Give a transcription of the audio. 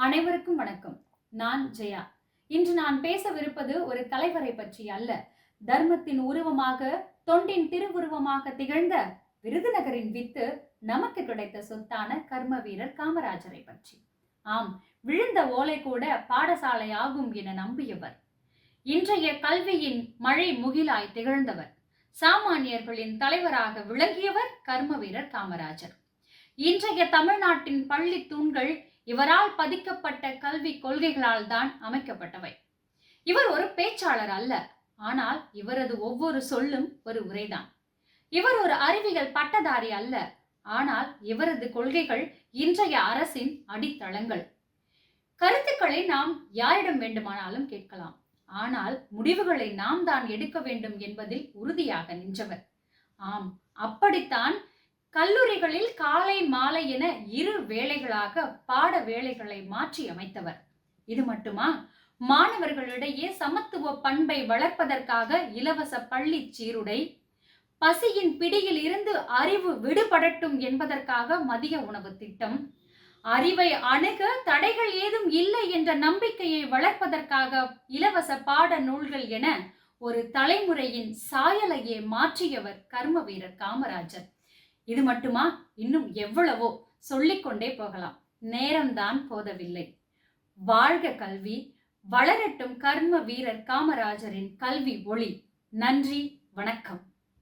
அனைவருக்கும் வணக்கம். நான் ஜெயா. இன்று நான் பேசவிருப்பது ஒரு தலைவரை பற்றி அல்ல, தர்மத்தின் உருவமாக, தொண்டின் திருவுருவமாக திகழ்ந்த விருதுநகரின் வித்து, நமக்கு கிடைத்த சொத்தான கர்ம வீரர் காமராஜரை பற்றி. ஆம், விழுந்த ஓலை கூட பாடசாலை ஆகும் என நம்பியவர், இன்றைய கல்வியின் மழை முகிலாய் திகழ்ந்தவர், சாமானியர்களின் தலைவராக விளங்கியவர் கர்ம வீரர் காமராஜர். இன்றைய தமிழ்நாட்டின் பள்ளி தூண்கள் இவரால் பதிக்கப்பட்ட கல்வி கொள்கைகளால் தான் அமைக்கப்பட்டவை. இவர் ஒரு பேச்சாளர் அல்ல, ஆனால் இவரது ஒவ்வொரு சொல்லும் ஒரு உரைதான். இவர் ஒரு அறிவியல் பட்டதாரி அல்ல, ஆனால் இவரது கொள்கைகள் இன்றைய அரசின் அடித்தளங்கள். கருத்துக்களை நாம் யாரிடம் வேண்டுமானாலும் கேட்கலாம், ஆனால் முடிவுகளை நாம் தான் எடுக்க வேண்டும் என்பதில் உறுதியாக நின்றவர். ஆம், அப்படித்தான் கல்லூரிகளில் காலை மாலை என 2 வேளைகளாக பாட வேளைகளை மாற்றி அமைத்தவர். இது மட்டுமா, மாணவர்களிடையே சமத்துவ பண்பை வளர்ப்பதற்காக இலவச பள்ளி சீருடை, பசியின் பிடியில் இருந்து அறிவு விடுபடட்டும் என்பதற்காக மதிய உணவு திட்டம், அறிவை அணுக தடைகள் ஏதும் இல்லை என்ற நம்பிக்கையை வளர்ப்பதற்காக இலவச பாட நூல்கள் என ஒரு தலைமுறையின் சாயலையே மாற்றியவர் கர்ம வீரர் காமராஜர். இது மட்டுமா, இன்னும் எவ்வளவோ சொல்லிக்கொண்டே போகலாம், நேரம்தான் போதவில்லை. வாழ்க கல்வி, வளரட்டும் கர்ம வீரர் காமராஜரின் கல்வி ஒளி. நன்றி, வணக்கம்.